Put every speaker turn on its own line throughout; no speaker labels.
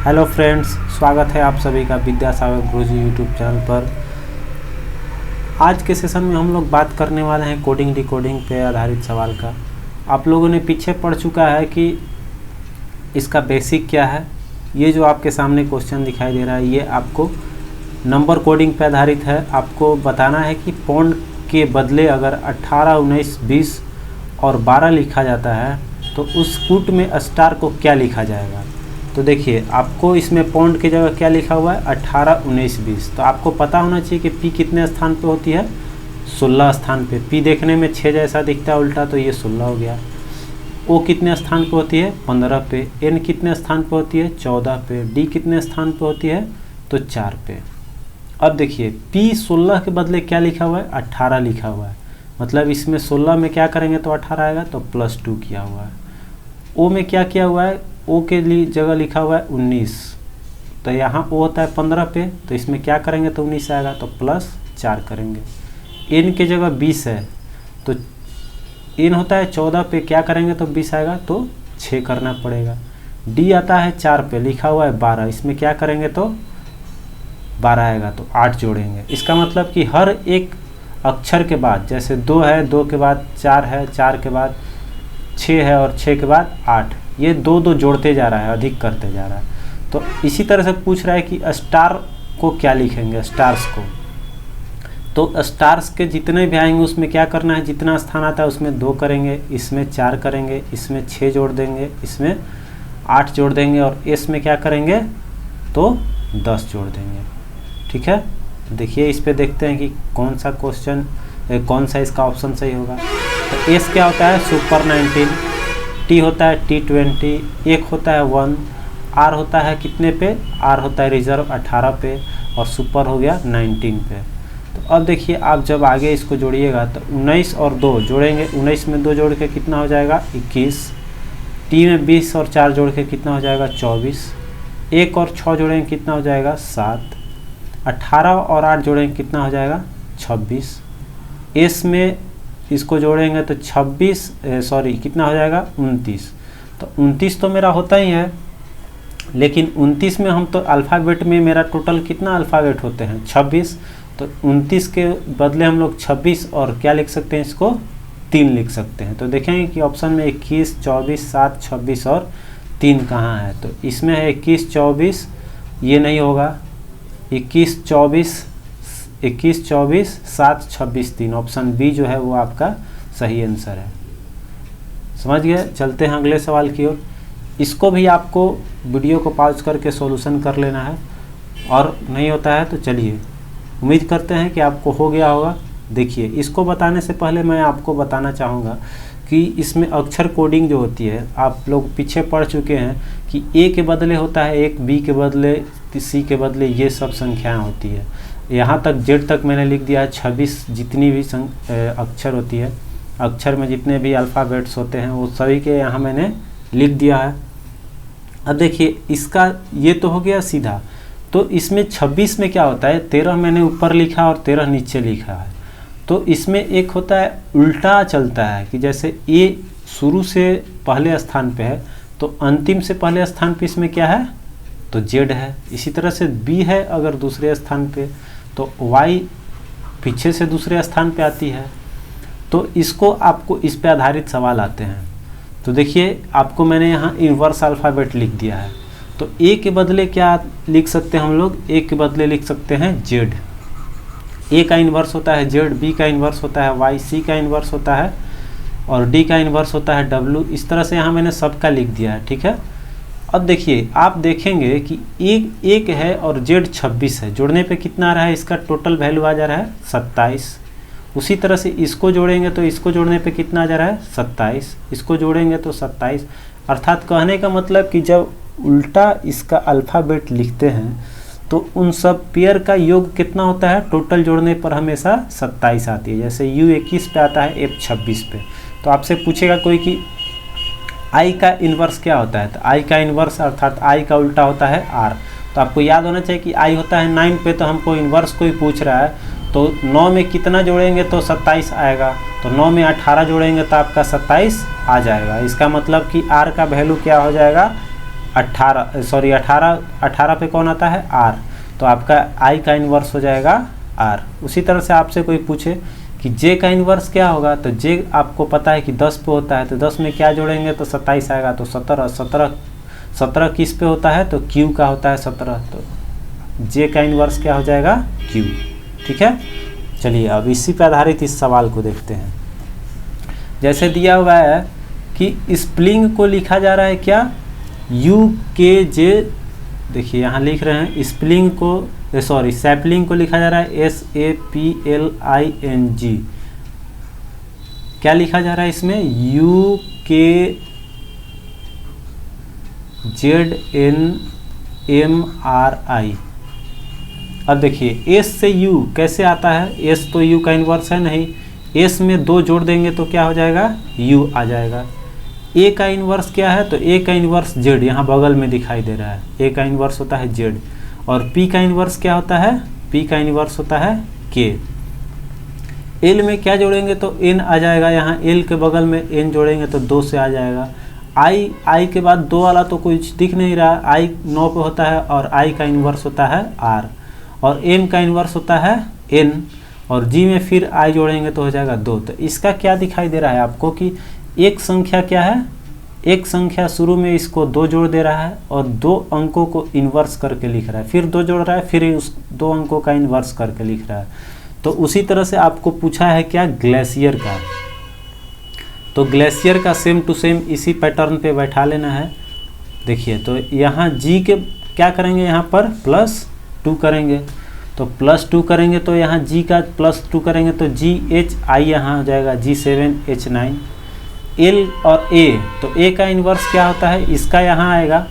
Hello friends, स्वागत है आप सभी का विद्यासागर गुरुजी यूट्यूब चैनल पर। आज के सेशन में हम लोग बात करने वाले हैं कोडिंग डिकोडिंग पे आधारित सवाल का। आप लोगों ने पीछे पढ़ चुका है कि इसका बेसिक क्या है। ये जो आपके सामने क्वेश्चन दिखाई दे रहा है ये आपको नंबर कोडिंग पे आधारित है। आपको बताना है कि पौंड के बदले अगर 18, 19, 20 और 12 लिखा जाता है तो उस कूट में स्टार को क्या लिखा जाएगा। तो देखिए, आपको इसमें पौंड की जगह क्या लिखा हुआ है 18, 19, 20। तो आपको पता होना चाहिए कि पी कितने स्थान पे होती है 16 स्थान पे। पी देखने में 6 जैसा दिखता है उल्टा, तो ये 16 हो गया। ओ कितने स्थान पे होती है 15 पे। एन कितने स्थान पे होती है 14 पे। डी कितने स्थान पे होती है तो 4 पे। अब देखिए, पी 16 के बदले क्या लिखा हुआ है 18 लिखा हुआ है। मतलब इसमें 16 में क्या करेंगे तो 18 आएगा, तो +2 किया हुआ है। ओ में क्या किया हुआ है, ओ के लिए जगह लिखा हुआ है 19, तो यहाँ ओ होता है 15 पे, तो इसमें क्या करेंगे तो 19 आएगा, तो +4 करेंगे। एन के जगह 20 है, तो एन होता है 14 पे, क्या करेंगे तो 20 आएगा, तो 6 करना पड़ेगा। डी आता है 4 पे, लिखा हुआ है 12, इसमें क्या करेंगे तो 12 आएगा, तो 8 जोड़ेंगे। इसका मतलब कि हर एक अक्षर के बाद, जैसे 2 है 2 के बाद 4 है, 4 के बाद 6 है और 6 के बाद 8, ये 2 जोड़ते जा रहा है, अधिक करते जा रहा है। तो इसी तरह से पूछ रहा है कि स्टार को क्या लिखेंगे, स्टार्स को। तो स्टार्स के जितने भी आएंगे उसमें क्या करना है, जितना स्थान आता है उसमें 2 करेंगे, इसमें 4 करेंगे, इसमें 6 जोड़ देंगे, इसमें 8 जोड़ देंगे, और एस में क्या करेंगे तो 10 जोड़ देंगे। ठीक है, देखिए इस पे देखते हैं कि कौन सा क्वेश्चन, कौन सा इसका ऑप्शन सही होगा। तो एस क्या होता है सुपर 19, टी होता है T20, एक होता है 1, आर होता है कितने पे, आर होता है रिजर्व 18 पे, और सुपर हो गया 19 पे। तो अब देखिए, आप जब आगे इसको जोड़िएगा तो 19 और 2 जोड़ेंगे, 19 में 2 जोड़ के कितना हो जाएगा 21, टी में 20 और 4 जोड़ के कितना हो जाएगा 24, 1 और 6 जोड़ेंगे कितना हो जाएगा 7, 18 और 8 जोड़ेंगे कितना हो जाएगा 26, एस में इसको जोड़ेंगे तो 26 कितना हो जाएगा 29। तो 29 तो मेरा होता ही है, लेकिन 29 में हम तो अल्फ़ाबेट में मेरा टोटल कितना अल्फ़ाबेट होते हैं 26, तो 29 के बदले हम लोग 26 और क्या लिख सकते हैं, इसको 3 लिख सकते हैं। तो देखेंगे कि ऑप्शन में 21, 24, 7, 26 और 3 कहाँ है। तो इसमें है 21, 24, ये नहीं होगा, 21, 24, 7, 26, 3, ऑप्शन बी जो है वो आपका सही आंसर है। समझ गए। चलते हैं अगले सवाल की ओर। इसको भी आपको वीडियो को पॉज करके सॉल्यूशन कर लेना है, और नहीं होता है तो चलिए, उम्मीद करते हैं कि आपको हो गया होगा। देखिए, इसको बताने से पहले मैं आपको बताना चाहूँगा कि इसमें अक्षर कोडिंग जो होती है, आप लोग पीछे पढ़ चुके हैं कि ए के बदले होता है 1, बी के बदले सी के बदले ये सब संख्याएं होती है। यहाँ तक जेड तक मैंने लिख दिया है 26, जितनी भी अक्षर होती है, अक्षर में जितने भी अल्फ़ाबेट्स होते हैं वो सभी के यहाँ मैंने लिख दिया है। अब देखिए, इसका ये तो हो गया सीधा। तो इसमें 26 में क्या होता है, 13 मैंने ऊपर लिखा और 13 नीचे लिखा है। तो इसमें एक होता है उल्टा चलता है, कि जैसे ए शुरू से पहले स्थान पे है तो अंतिम से पहले स्थान पे इसमें क्या है तो जेड है। इसी तरह से बी है अगर दूसरे स्थान पे, तो वाई पीछे से दूसरे स्थान पे आती है। तो इसको आपको इस पे आधारित सवाल आते हैं। तो देखिए, आपको मैंने यहाँ इन्वर्स अल्फ़ाबेट लिख दिया है। तो ए के बदले क्या लिख सकते हैं हम लोग, ए के बदले लिख सकते हैं जेड। ए का इन्वर्स होता है जेड, बी का इन्वर्स होता है वाई, सी का इन्वर्स होता है और डी का इन्वर्स होता है डब्ल्यू। इस तरह से यहाँ मैंने सबका लिख दिया है। ठीक है, अब देखिए, आप देखेंगे कि एक है और जेड 26 है, जोड़ने पे कितना आ रहा है, इसका टोटल वैल्यू आ जा रहा है 27। उसी तरह से इसको जोड़ेंगे तो इसको जोड़ने पे कितना आ जा रहा है 27, इसको जोड़ेंगे तो 27। अर्थात कहने का मतलब कि जब उल्टा इसका अल्फ़ाबेट लिखते हैं तो उन सब पेयर का योग कितना होता है, टोटल जोड़ने पर हमेशा 27 आती है। जैसे U 21 पे आता है, F 26 पे। तो आपसे पूछेगा कोई कि आई का इन्वर्स क्या होता है, तो आई का इन्वर्स अर्थात आई का उल्टा होता है आर। तो आपको याद होना चाहिए कि आई होता है 9 पे, तो हमको इन्वर्स कोई पूछ रहा है, तो 9 में कितना जोड़ेंगे तो 27 आएगा, तो 9 में 18 जोड़ेंगे तो आपका 27 आ जाएगा। इसका मतलब कि आर का वैल्यू क्या हो जाएगा 18 पे कौन आता है r, तो आपका i का इन्वर्स हो जाएगा r। उसी तरह से आपसे कोई पूछे कि j का इन्वर्स क्या होगा, तो j आपको पता है कि 10 पे होता है, तो 10 में क्या जोड़ेंगे तो 27 आएगा, तो 17 किस पे होता है तो q का होता है 17, तो j का इन्वर्स क्या हो जाएगा q। ठीक है, चलिए अब इसी पे आधारित इस सवाल को देखते हैं। जैसे दिया हुआ है कि स्प्लिंग को लिखा जा रहा है क्या, UKJ, देखिए यहाँ लिख रहे हैं स्प्लिंग को, सैपलिंग को लिखा जा रहा है SAPLING। क्या लिखा जा रहा है इसमें UKZNMRI। अब देखिए S से U कैसे आता है, S तो U का इन्वर्स है नहीं, S में 2 जोड़ देंगे तो क्या हो जाएगा U आ जाएगा। A का इन्वर्स क्या है, तो A का इन्वर्स Z यहाँ बगल में दिखाई दे रहा है, A का इन्वर्स होता है Z। और P का इन्वर्स क्या होता है, P का इन्वर्स होता है K। L में क्या जोड़ेंगे तो N आ जाएगा, यहाँ L के बगल में N जोड़ेंगे तो 2 से आ जाएगा। I के बाद 2 वाला तो कुछ दिख नहीं रहा, I 9 पे होता है और I का इन्वर्स होता है R, और M का इन्वर्स होता है N, और G में फिर I जोड़ेंगे तो हो जाएगा 2। तो इसका क्या दिखाई दे रहा है आपको कि एक संख्या क्या है, एक संख्या शुरू में इसको 2 जोड़ दे रहा है और 2 अंकों को इन्वर्स करके लिख रहा है, फिर 2 जोड़ रहा है, फिर उस 2 अंकों का इन्वर्स करके लिख रहा है। तो उसी तरह से आपको पूछा है क्या ग्लेशियर का, तो ग्लेशियर का सेम टू सेम इसी पैटर्न पे बैठा लेना है। देखिए तो यहाँ G के क्या करेंगे, यहाँ पर +2 करेंगे, तो +2 करेंगे तो यहाँ G का +2 करेंगे तो GHI यहाँ हो जाएगा G7H9। L और A, तो A का इन्वर्स क्या होता है, इसका यहाँ आएगा,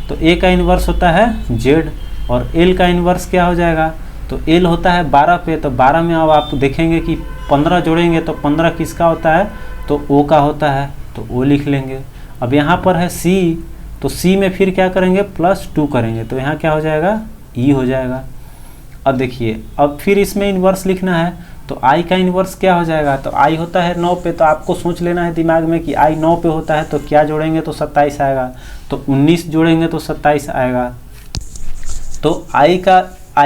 तो A का इन्वर्स होता है Z, और L का इन्वर्स क्या हो जाएगा, तो L होता है 12 पे, तो 12 में अब आप देखेंगे कि 15 जोड़ेंगे तो 15 किसका होता है, तो O का होता है, तो O लिख लेंगे। अब यहाँ पर है C, तो C में फिर क्या करेंगे +2 करेंगे, तो यहाँ क्या हो जाएगा E हो जाएगा। अब देखिए अब फिर इसमें इन्वर्स लिखना है, तो I का इन्वर्स क्या हो जाएगा, तो I होता है 9 पे, तो आपको सोच लेना है दिमाग में कि I 9 पे होता है, तो क्या जोड़ेंगे तो 27 आएगा, तो 19 जोड़ेंगे तो 27 आएगा। तो I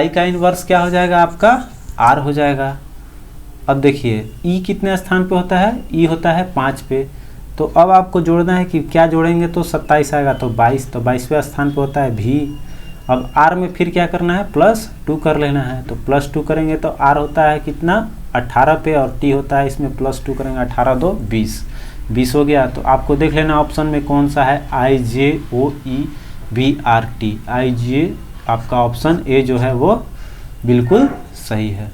का इन्वर्स क्या हो जाएगा आपका R हो जाएगा। अब देखिए E कितने स्थान पे होता है, E होता है 5 पे, तो अब आपको जोड़ना है कि क्या जोड़ेंगे तो 27 आएगा, तो 22, तो 22वें स्थान पे होता है V। अब R में फिर क्या करना है +2 कर लेना है, तो +2 करेंगे तो R होता है कितना 18 पे, और T होता है इसमें +2 करेंगे 18 2 20 हो गया। तो आपको देख लेना ऑप्शन में कौन सा है, IJOEBRT, IJ आपका ऑप्शन A जो है वो बिल्कुल सही है।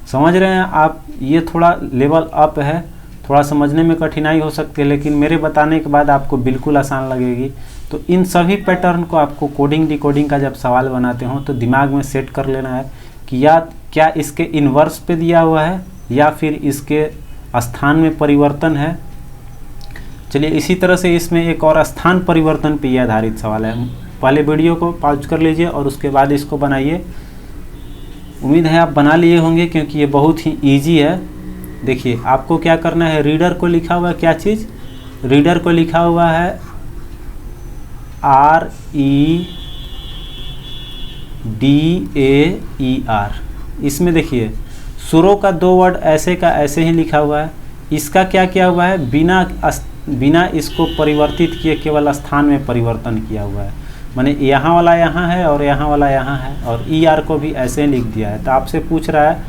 समझ रहे हैं आप, ये थोड़ा लेवल अप है, थोड़ा समझने में कठिनाई हो सकती है, लेकिन मेरे बताने के बाद आपको बिल्कुल आसान लगेगी। तो इन सभी पैटर्न को आपको कोडिंग डिकोडिंग का जब सवाल बनाते हो तो दिमाग में सेट कर लेना है कि या क्या इसके इन्वर्स पे दिया हुआ है या फिर इसके स्थान में परिवर्तन है। चलिए इसी तरह से इसमें एक और स्थान परिवर्तन पे आधारित सवाल है। पहले वीडियो को पॉज कर लीजिए और उसके बाद इसको बनाइए। उम्मीद है आप बना लिए होंगे क्योंकि ये बहुत ही ईजी है। देखिए आपको क्या करना है, रीडर को लिखा हुआ है क्या चीज़, रीडर को लिखा हुआ है REDAER। इसमें देखिए सुरों का 2 वर्ड ऐसे का ऐसे ही लिखा हुआ है। इसका क्या किया हुआ है, बिना इसको परिवर्तित किए केवल स्थान में परिवर्तन किया हुआ है। माने यहाँ वाला यहाँ है और यहाँ वाला यहाँ है, और ER को भी ऐसे लिख दिया है। तो आपसे पूछ रहा है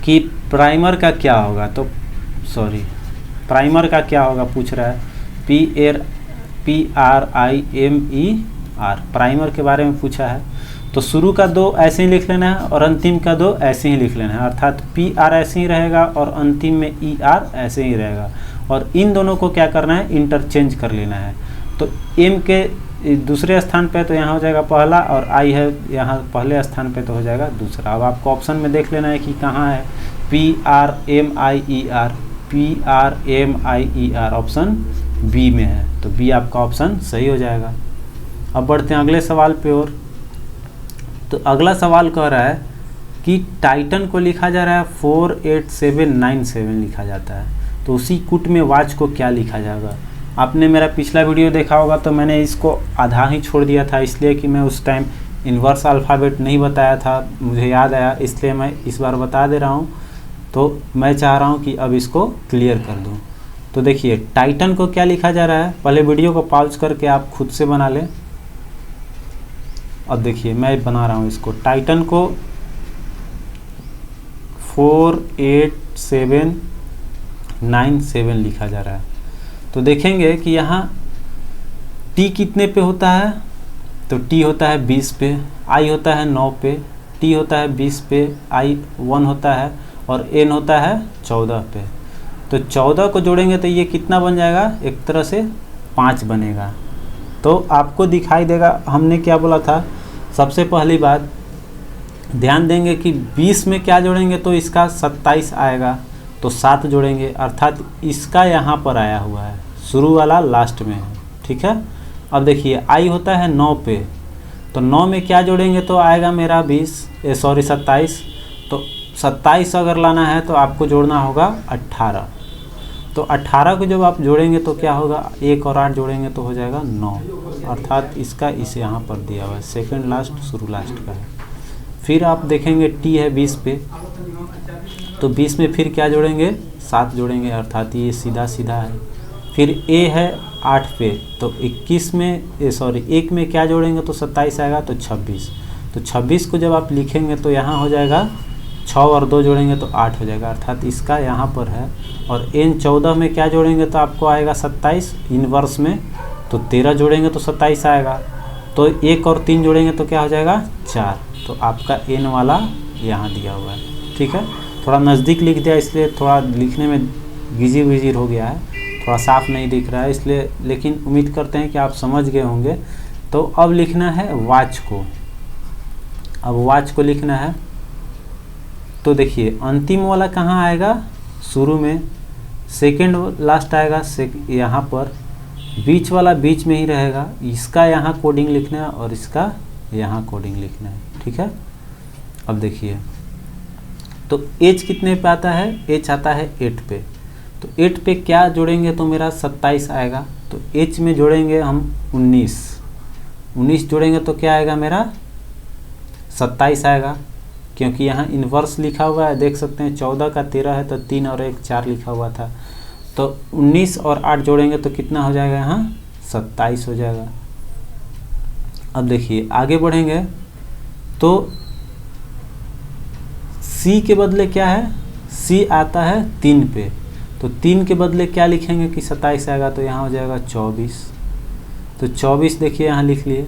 कि प्राइमर का क्या होगा, तो प्राइमर का क्या होगा पूछ रहा है, PRIMER, प्राइमर के बारे में पूछा है। तो शुरू का 2 ऐसे ही लिख लेना है और अंतिम का 2 ऐसे ही लिख लेना है, अर्थात PR ऐसे ही रहेगा और अंतिम में ER ऐसे ही रहेगा। और इन दोनों को क्या करना है, इंटरचेंज कर लेना है। तो M के दूसरे स्थान पे तो यहाँ हो जाएगा पहला, और I है यहाँ पहले स्थान पे तो हो जाएगा दूसरा। अब आपको ऑप्शन में देख लेना है कि कहाँ है, PRMIER ऑप्शन B में है, तो B आपका ऑप्शन सही हो जाएगा। अब बढ़ते हैं अगले सवाल पे और। तो अगला सवाल कह रहा है कि टाइटन को लिखा जा रहा है 48797 लिखा जाता है, तो उसी कुट में वॉच को क्या लिखा जाएगा। आपने मेरा पिछला वीडियो देखा होगा तो मैंने इसको आधा ही छोड़ दिया था, इसलिए कि मैं उस टाइम इन्वर्स अल्फ़ाबेट नहीं बताया था, मुझे याद आया इसलिए मैं इस बार बता दे रहा हूँ। तो मैं चाह रहा हूँ कि अब इसको क्लियर कर दूँ। तो देखिए टाइटन को क्या लिखा जा रहा है, पहले वीडियो को पॉज करके आप खुद से बना लें। अब देखिए मैं बना रहा हूँ इसको, टाइटन को 48797 लिखा जा रहा है। तो देखेंगे कि यहाँ टी कितने पे होता है, तो टी होता है 20 पे, आई होता है 9 पे, टी होता है 20 पे, आई 1 होता है और एन होता है 14 पे। तो 14 को जोड़ेंगे तो ये कितना बन जाएगा, एक तरह से 5 बनेगा। तो आपको दिखाई देगा हमने क्या बोला था। सबसे पहली बात ध्यान देंगे कि 20 में क्या जोड़ेंगे तो इसका 27 आएगा, तो 7 जोड़ेंगे, अर्थात इसका यहाँ पर आया हुआ है, शुरू वाला लास्ट में है, ठीक है। अब देखिए आई होता है 9 पे, तो 9 में क्या जोड़ेंगे तो आएगा मेरा 27। तो 27 अगर लाना है तो आपको जोड़ना होगा 18। तो 18 को जब आप जोड़ेंगे तो क्या होगा, 1 और 8 जोड़ेंगे तो हो जाएगा 9, अर्थात इसका इसे यहाँ पर दिया हुआ है, सेकंड लास्ट शुरू लास्ट का है। फिर आप देखेंगे टी है 20 पे, तो 20 में फिर क्या जोड़ेंगे, 7 जोड़ेंगे, अर्थात ये सीधा सीधा है। फिर ए है 8 पे, तो 21 में 1 में क्या जोड़ेंगे तो 27 आएगा, तो 26। तो 26 को जब आप लिखेंगे तो यहाँ हो जाएगा 6 और 2 जोड़ेंगे तो 8 हो जाएगा, अर्थात इसका यहाँ पर है। और एन 14 में क्या जोड़ेंगे तो आपको आएगा 27, इनवर्स में तो 13 जोड़ेंगे तो 27 आएगा। तो 1 और 3 जोड़ेंगे तो क्या हो जाएगा 4। तो आपका एन वाला यहाँ दिया हुआ है, ठीक है। थोड़ा नज़दीक लिख दिया इसलिए थोड़ा लिखने में गिजिर विजिर हो गया है, थोड़ा साफ नहीं दिख रहा है इसलिए, लेकिन उम्मीद करते हैं कि आप समझ गए होंगे। तो अब लिखना है वॉच को, अब वॉच को लिखना है। तो देखिए अंतिम वाला कहाँ आएगा, शुरू में, सेकंड लास्ट आएगा यहाँ पर, बीच वाला बीच में ही रहेगा, इसका यहाँ कोडिंग लिखना है और इसका यहाँ कोडिंग लिखना है, ठीक है। अब देखिए तो एच कितने पे आता है, एच आता है 8 पे, तो 8 पे क्या जोड़ेंगे तो मेरा 27 आएगा। तो एच में जोड़ेंगे हम 19 जोड़ेंगे तो क्या आएगा मेरा 27 आएगा, क्योंकि यहाँ इन्वर्स लिखा हुआ है, देख सकते हैं 14 का 13 है तो 3 और 1 4 लिखा हुआ था। तो 19 और 8 जोड़ेंगे तो कितना हो जाएगा, यहाँ 27 हो जाएगा। अब देखिए आगे बढ़ेंगे तो सी के बदले क्या है, सी आता है 3 पे, तो 3 के बदले क्या लिखेंगे कि 27 आएगा, तो यहाँ हो जाएगा 24। तो 24 देखिए यहाँ लिख लिए।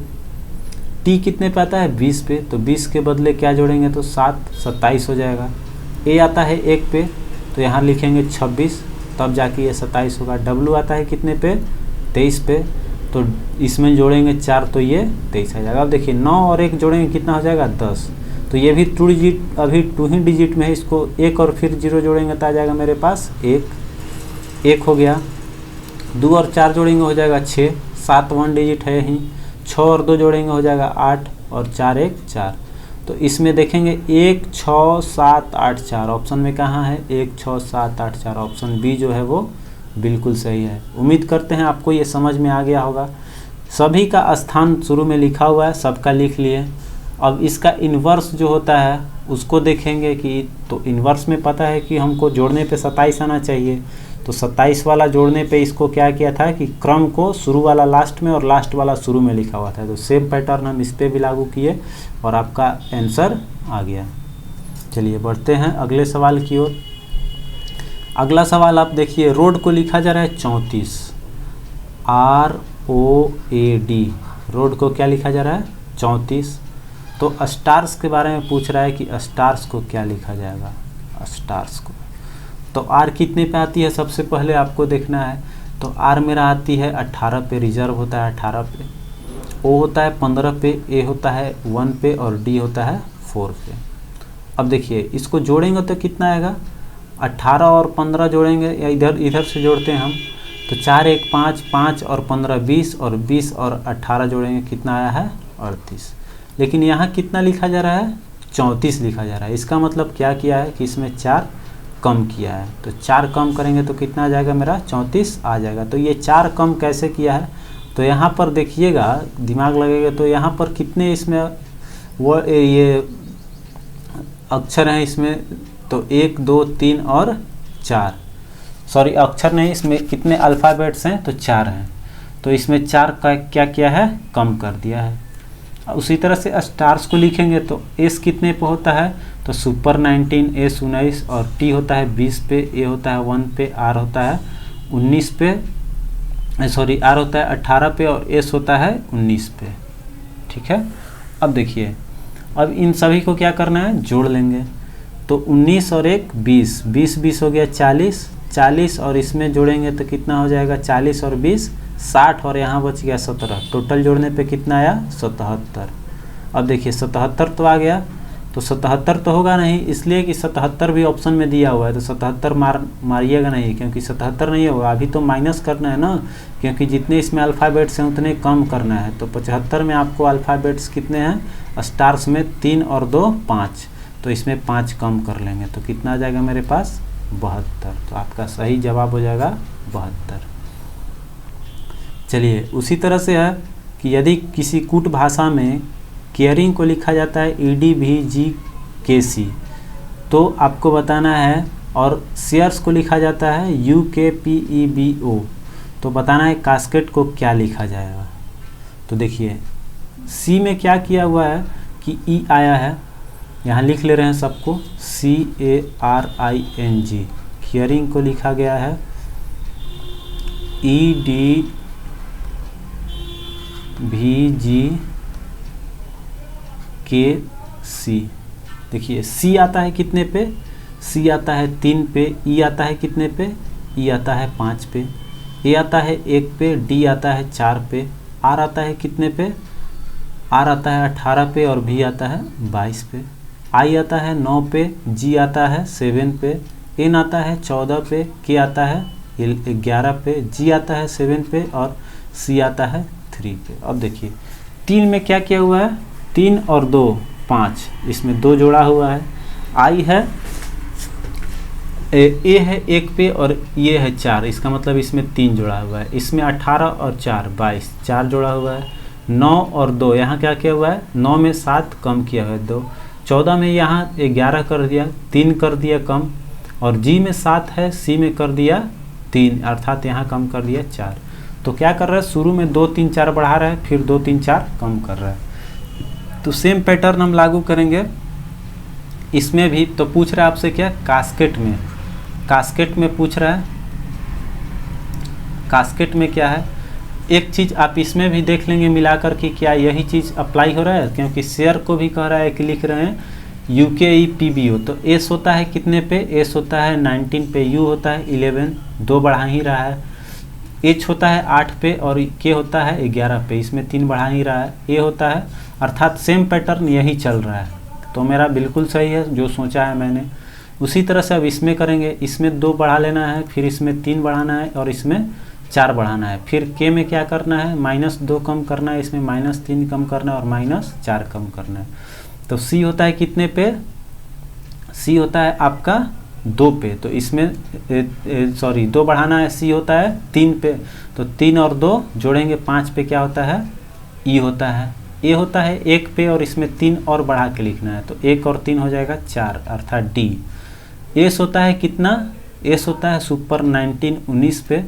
टी कितने पे आता है 20 पे, तो 20 के बदले क्या जोड़ेंगे तो 7, 27 हो जाएगा। ए आता है 1 पे, तो यहाँ लिखेंगे 26, तब जाके ये 27 होगा। डब्लू आता है कितने पे 23 पे, तो इसमें जोड़ेंगे 4 तो ये 23 आ जाएगा। अब देखिए 9 और 1 जोड़ेंगे कितना हो जाएगा 10, तो ये भी 2 डिजिट, अभी 2 ही डिजिट में है, इसको 1 और फिर 0 जोड़ेंगे तो आ जाएगा मेरे पास 1 हो गया। 2 और 4 जोड़ेंगे हो जाएगा 6, 7 1 डिजिट है ही, 6 और 2 जोड़ेंगे हो जाएगा 8 और 4 1 4। तो इसमें देखेंगे 1 6 7 8 4, ऑप्शन में कहाँ है 1 6 7 8 4, ऑप्शन बी जो है वो बिल्कुल सही है। उम्मीद करते हैं आपको ये समझ में आ गया होगा। सभी का स्थान शुरू में लिखा हुआ है, सबका लिख लिए। अब इसका इन्वर्स जो होता है उसको देखेंगे कि, तो इन्वर्स में पता है कि हमको जोड़ने पे 27 आना चाहिए, तो 27 वाला जोड़ने पे इसको क्या किया था कि क्रम को शुरू वाला लास्ट में और लास्ट वाला शुरू में लिखा हुआ था, तो सेम पैटर्न हम इस पर भी लागू किए और आपका आंसर आ गया। चलिए बढ़ते हैं अगले सवाल की ओर। अगला सवाल आप देखिए, रोड को लिखा जा रहा है 34, ROAD, रोड को क्या लिखा जा रहा है 34। तो स्टार्स के बारे में पूछ रहा है कि स्टार्स को क्या लिखा जाएगा, स्टार्स को। तो आर कितने पे आती है सबसे पहले आपको देखना है। तो आर मेरा आती है 18 पे, रिजर्व होता है 18 पे, ओ होता है 15 पे, ए होता है 1 पे और डी होता है 4 पे। अब देखिए इसको जोड़ेंगे तो कितना आएगा, 18 और 15 जोड़ेंगे, या इधर से जोड़ते हैं हम, तो 4 1 5, 5 और 15 20, और 20 और 18 जोड़ेंगे कितना आया है 38। लेकिन यहाँ कितना लिखा जा रहा है 34 लिखा जा रहा है। इसका मतलब क्या किया है कि इसमें 4 कम किया है। तो 4 कम करेंगे तो कितना आ जाएगा मेरा 34 आ जाएगा। तो ये 4 कम कैसे किया है, तो यहाँ पर देखिएगा, दिमाग लगेगा तो यहाँ पर कितने इसमें वो ये अक्षर हैं इसमें, तो 1 2 3 और 4, सॉरी अक्षर नहीं, इसमें कितने अल्फ़ाबेट्स हैं तो 4 हैं। तो इसमें 4 का क्या किया है, कम कर दिया है। उसी तरह से स्टार्स को लिखेंगे तो एस कितने पे होता है, तो सुपर 19, एस 19 और टी होता है 20 पे, ए होता है 1 पे, आर होता है 19 पे, सॉरी आर होता है 18 पे और एस होता है 19 पे। ठीक है, अब देखिए, अब इन सभी को क्या करना है, जोड़ लेंगे। तो 19 और 1 20, 20 20 हो गया 40, 40 और इसमें जोड़ेंगे तो कितना हो जाएगा, 40 और 20 60 और यहाँ बच गया 17, टोटल जोड़ने पे कितना आया 77। अब देखिए 77 तो आ गया, तो 77 तो होगा नहीं, इसलिए कि 77 भी ऑप्शन में दिया हुआ है, तो 77 मारिएगा नहीं, क्योंकि 77 नहीं होगा, अभी तो माइनस करना है ना, क्योंकि जितने इसमें अल्फ़ाबेट्स हैं उतने कम करना है। तो 75 में आपको अल्फ़ाबेट्स कितने हैं, स्टार्स में 3 और 2 5, तो इसमें 5 कम कर लेंगे तो कितना आ जाएगा मेरे पास 72। तो आपका सही जवाब हो जाएगा 72। चलिए, उसी तरह से है कि यदि किसी कूट भाषा में केयरिंग को लिखा जाता है EDVGKC, तो आपको बताना है, और शेयर्स को लिखा जाता है UKPEBO, तो बताना है कास्केट को क्या लिखा जाएगा। तो देखिए सी में क्या किया हुआ है कि ई आया है, यहाँ लिख ले रहे हैं सबको, CARING, केयरिंग को लिखा गया है EDVGKC। देखिए सी आता है कितने पे, सी आता है 3 पे, ई आता है कितने पे, ई आता है 5 पे, ए आता है 1 पे, डी आता है 4 पे, आर आता है कितने पे, आर आता है 18 पे और भी आता है 22 पे, आई आता है 9 पे, जी आता है 7 पे, एन आता है 14 पे, के आता है 11 पे, जी आता है 7 पे और सी आता है 3 पे। अब देखिए 3 में क्या किया हुआ है, 3 और 2 5, इसमें 2 जोड़ा हुआ है, आई है ए है 1 पे और ये है 4, इसका मतलब इसमें 3 जोड़ा हुआ है, इसमें 18 और 4 22, 4 जोड़ा हुआ है, 9 और 2 यहाँ क्या किया हुआ है, 9 में 7 कम किया हुआ है 2, 14 में यहाँ 11 कर दिया, 3 कर दिया कम, और जी में 7 है, सी में कर दिया 3, अर्थात यहाँ कम कर दिया 4। तो क्या कर रहा है, शुरू में 2 3 4 बढ़ा रहा है, फिर 2 3 4 कम कर रहा है। तो सेम पैटर्न हम लागू करेंगे इसमें भी। तो पूछ रहा है आपसे क्या, कास्केट में, कास्केट में पूछ रहा है, कास्केट में क्या है, एक चीज़ आप इसमें भी देख लेंगे मिलाकर कि क्या यही चीज़ अप्लाई हो रहा है, क्योंकि शेयर को भी कह रहा है कि लिख रहे हैं UKEPBO। तो एस होता है कितने पे, एस होता है 19 पे, यू होता है 11, 2 बढ़ा ही रहा है, एच होता है 8 पे और के होता है 11 पे, इसमें 3 बढ़ा ही रहा है, ए होता है, अर्थात सेम पैटर्न यही चल रहा है। तो मेरा बिल्कुल सही है जो सोचा है मैंने। उसी तरह से अब इसमें करेंगे, इसमें 2 बढ़ा लेना है, फिर इसमें 3 बढ़ाना है और इसमें 4 बढ़ाना है, फिर के में क्या करना है, -2 कम करना है, इसमें -3 कम करना है और -4 कम करना है। तो सी होता है कितने पे, सी होता है आपका 2 पे, तो इसमें सॉरी 2 बढ़ाना है, सी होता है 3 पे, तो 3 और 2 जोड़ेंगे 5 पे क्या होता है, ई होता है, ए होता है 1 पे और इसमें 3 और बढ़ा के लिखना है, तो 1 और 3 हो जाएगा 4, अर्थात डी। एस होता है कितना, एस होता है सुपर 19 19 पे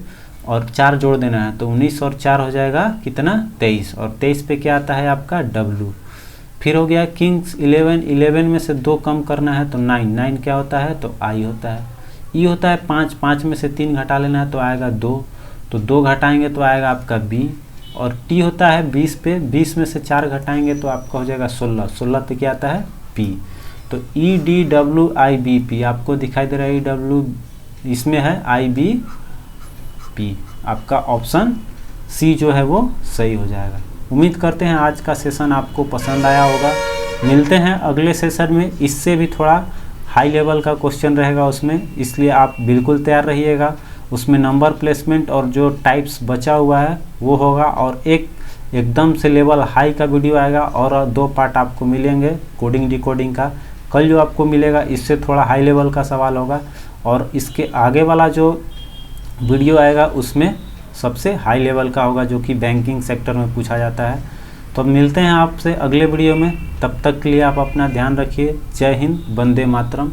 और 4 जोड़ देना है, तो 19 और 4 हो जाएगा कितना 23, और 23 पे क्या आता है आपका डब्लू। फिर हो गया किंग्स 11, 11 में से 2 कम करना है तो 9, 9 क्या होता है, तो आई होता है, ई होता है 5, 5 में से 3 घटा लेना है तो आएगा 2, तो 2 घटाएंगे तो आएगा आपका बी, और टी होता है 20 पे, 20 में से 4 घटाएंगे तो आपका हो जाएगा 16, 16 पे क्या आता है पी। तो EDWIBP आपको दिखाई दे रहा है, EW इसमें है IBP, आपका ऑप्शन सी जो है वो सही हो जाएगा। उम्मीद करते हैं आज का सेशन आपको पसंद आया होगा। मिलते हैं अगले सेशन में, इससे भी थोड़ा हाई लेवल का क्वेश्चन रहेगा उसमें, इसलिए आप बिल्कुल तैयार रहिएगा। उसमें नंबर प्लेसमेंट और जो टाइप्स बचा हुआ है वो होगा, और एकदम से लेवल हाई का वीडियो आएगा, और 2 पार्ट आपको मिलेंगे कोडिंग डिकोडिंग का। कल जो आपको मिलेगा इससे थोड़ा हाई लेवल का सवाल होगा, और इसके आगे वाला जो वीडियो आएगा उसमें सबसे हाई लेवल का होगा, जो कि बैंकिंग सेक्टर में पूछा जाता है। तो मिलते हैं आपसे अगले वीडियो में, तब तक के लिए आप अपना ध्यान रखिए। जय हिंद, वंदे मातरम।